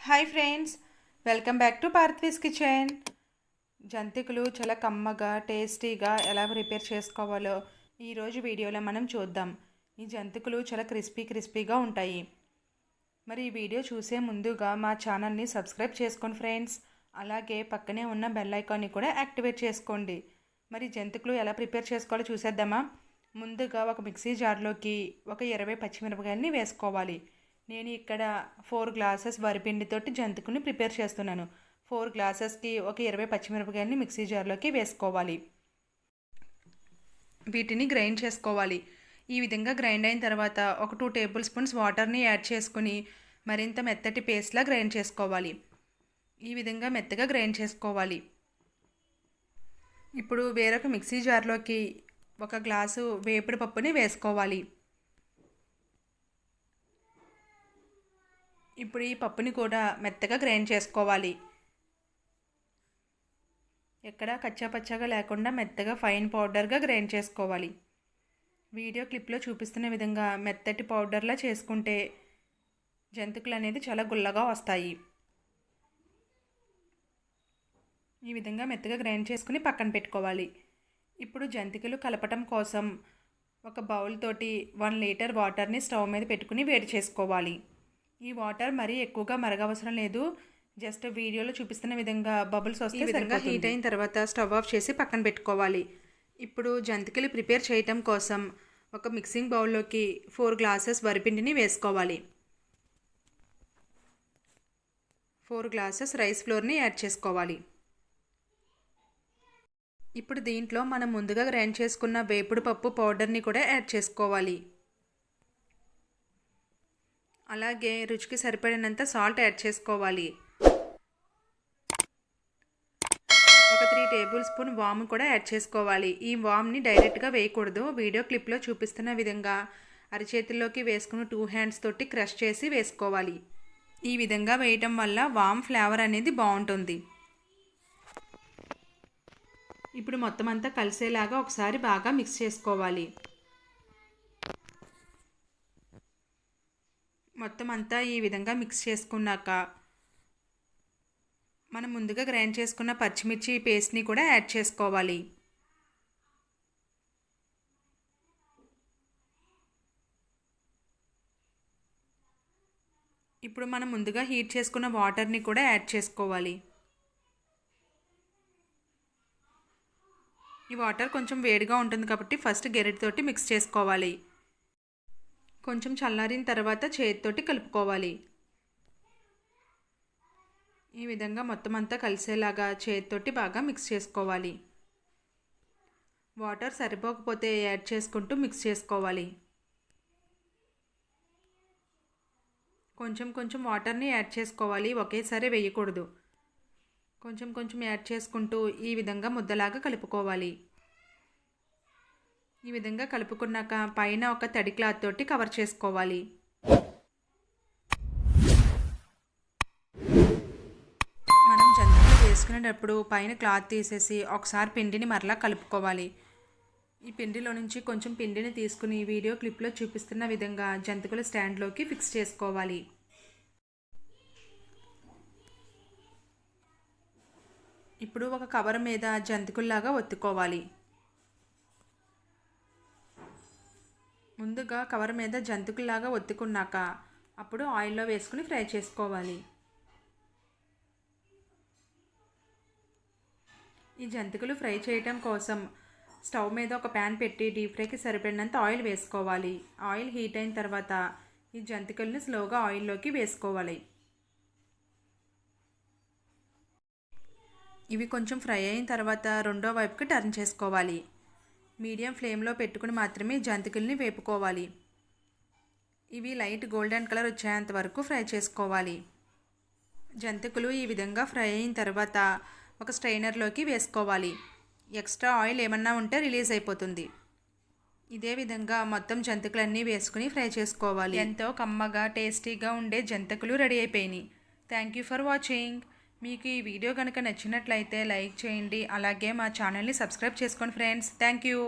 Hi friends, welcome back to Parthvi's kitchen. జంతికలు చాలా కమ్మగా టేస్టీగా ఎలా ప్రిపేర్ చేసుకోవాలో ఈరోజు వీడియోలో మనం చూద్దాం. ఈ జంతికలు చాలా క్రిస్పీగా ఉంటాయి. మరి ఈ వీడియో చూసే ముందుగా మా ఛానల్ని సబ్స్క్రైబ్ చేసుకోండి ఫ్రెండ్స్. అలాగే పక్కనే ఉన్న బెల్ ఐకాన్ని కూడా యాక్టివేట్ చేసుకోండి. మరి జంతికలు ఎలా ప్రిపేర్ చేసుకోవాలో చూసేద్దామా. ముందుగా ఒక మిక్సీ జార్లోకి ఒక 20 పచ్చిమిరపకాయలని వేసుకోవాలి. నేను ఇక్కడ 4 గ్లాసెస్ వరిపిండితోటి జంతికని ప్రిపేర్ చేస్తున్నాను. 4 గ్లాసెస్కి ఒక 20 పచ్చిమిరపకాయలని మిక్సీ జార్లోకి వేసుకోవాలి. వీటిని గ్రైండ్ చేసుకోవాలి. ఈ విధంగా గ్రైండ్ అయిన తర్వాత ఒక 2 టేబుల్ స్పూన్స్ వాటర్ని యాడ్ చేసుకుని మరింత మెత్తటి పేస్ట్లా గ్రైండ్ చేసుకోవాలి. ఈ విధంగా మెత్తగా గ్రైండ్ చేసుకోవాలి. ఇప్పుడు వేరొక మిక్సీ జార్లోకి ఒక గ్లాసు వేపుడు పప్పుని వేసుకోవాలి. ఇప్పుడు ఈ పప్పుని కూడా మెత్తగా గ్రైండ్ చేసుకోవాలి. ఎక్కడ కచ్చాపచ్చాగా లేకుండా మెత్తగా ఫైన్ పౌడర్గా గ్రైండ్ చేసుకోవాలి. వీడియో క్లిప్లో చూపిస్తున్న విధంగా మెత్తటి పౌడర్లా చేసుకుంటే జంతికలు అనేది చాలా గుల్లగా వస్తాయి. ఈ విధంగా మెత్తగా గ్రైండ్ చేసుకుని పక్కన పెట్టుకోవాలి. ఇప్పుడు జంతికలు కలపటం కోసం ఒక బౌల్ తోటి 1 లీటర్ వాటర్ని స్టవ్ మీద పెట్టుకుని వేడి చేసుకోవాలి. ఈ వాటర్ మరీ ఎక్కువగా మరగవసరం లేదు. జస్ట్ వీడియోలో చూపిస్తున్న విధంగా బబుల్స్ వస్తే ఈ విధంగా హీట్ అయిన తర్వాత స్టవ్ ఆఫ్ చేసి పక్కన పెట్టుకోవాలి. ఇప్పుడు జంతికలు ప్రిపేర్ చేయటం కోసం ఒక మిక్సింగ్ బౌల్లోకి 4 గ్లాసెస్ వరిపిండిని వేసుకోవాలి. 4 గ్లాసెస్ రైస్ ఫ్లోర్ని యాడ్ చేసుకోవాలి. ఇప్పుడు దీంట్లో మనం ముందుగా గ్రైండ్ చేసుకున్న వేపుడు పప్పు పౌడర్ని కూడా యాడ్ చేసుకోవాలి. అలాగే రుచికి సరిపడినంత సాల్ట్ యాడ్ చేసుకోవాలి. ఒక 3 టేబుల్ స్పూన్ వాము కూడా యాడ్ చేసుకోవాలి. ఈ వామ్ని డైరెక్ట్గా వేయకూడదు. వీడియో క్లిప్లో చూపిస్తున్న విధంగా అరచేతుల్లోకి వేసుకుని 2 హ్యాండ్స్ తోటి క్రష్ చేసి వేసుకోవాలి. ఈ విధంగా వేయటం వల్ల వామ్ ఫ్లేవర్ అనేది బాగుంటుంది. ఇప్పుడు మొత్తం అంతా కలిసేలాగా ఒకసారి బాగా మిక్స్ చేసుకోవాలి. మొత్తం అంతా ఈ విధంగా మిక్స్ చేసుకున్నాక మనం ముందుగా గ్రైండ్ చేసుకున్న పచ్చిమిర్చి పేస్ట్ని కూడా యాడ్ చేసుకోవాలి. ఇప్పుడు మనం ముందుగా హీట్ చేసుకున్న వాటర్ని కూడా యాడ్ చేసుకోవాలి. ఈ వాటర్ కొంచెం వేడిగా ఉంటుంది కాబట్టి ఫస్ట్ గెరిటితోటి మిక్స్ చేసుకోవాలి. కొంచెం చల్లారిన తర్వాత చేతితోటి కలుపుకోవాలి. ఈ విధంగా మొత్తం అంతా కలిసేలాగా చేతితోటి బాగా మిక్స్ చేసుకోవాలి. వాటర్ సరిపోకపోతే యాడ్ చేసుకుంటూ మిక్స్ చేసుకోవాలి. కొంచెం వాటర్ని యాడ్ చేసుకోవాలి. ఒకేసారి వేయకూడదు. కొంచెం యాడ్ చేసుకుంటూ ఈ విధంగా ముద్దలాగా కలుపుకోవాలి. ఈ విధంగా కలుపుకున్నాక పైన ఒక తడి క్లాత్ తోటి కవర్ చేసుకోవాలి. మనం జంతికలు వేసుకునేటప్పుడు పైన క్లాత్ తీసేసి ఒకసారి పిండిని మరలా కలుపుకోవాలి. ఈ పిండిలో నుంచి కొంచెం పిండిని తీసుకుని వీడియో క్లిప్లో చూపిస్తున్న విధంగా జంతికల స్టాండ్లోకి ఫిక్స్ చేసుకోవాలి. ఇప్పుడు ఒక కవర్ మీద జంతికల్లాగా ఒత్తుకోవాలి. ముందుగా కవర్ మీద జంతికల్లాగా ఒత్తుకున్నాక అప్పుడు ఆయిల్లో వేసుకుని ఫ్రై చేసుకోవాలి. ఈ జంతికలు ఫ్రై చేయటం కోసం స్టవ్ మీద ఒక ప్యాన్ పెట్టి డీప్ ఫ్రైకి సరిపడినంత ఆయిల్ వేసుకోవాలి. ఆయిల్ హీట్ అయిన తర్వాత ఈ జంతికలను స్లోగా ఆయిల్లోకి వేసుకోవాలి. ఇవి కొంచెం ఫ్రై అయిన తర్వాత రెండో వైపుకి టర్న్ చేసుకోవాలి. మీడియం ఫ్లేమ్లో పెట్టుకుని మాత్రమే జంతికల్ని వేపుకోవాలి. ఇవి లైట్ గోల్డెన్ కలర్ వచ్చేంత వరకు ఫ్రై చేసుకోవాలి. జంతికలు ఈ విధంగా ఫ్రై అయిన తర్వాత ఒక స్ట్రైనర్లోకి వేసుకోవాలి. ఎక్స్ట్రా ఆయిల్ ఏమన్నా ఉంటే రిలీజ్ అయిపోతుంది. ఇదే విధంగా మొత్తం జంతికలన్నీ వేసుకుని ఫ్రై చేసుకోవాలి. ఎంతో కమ్మగా టేస్టీగా ఉండే జంతికలు రెడీ అయిపోయినాయి. Thank you for watching. మీకు ఈ వీడియో కనుక నచ్చినట్లయితే లైక్ చేయండి. అలాగే మా ఛానల్ని సబ్స్క్రైబ్ చేసుకోండి ఫ్రెండ్స్. Thank you.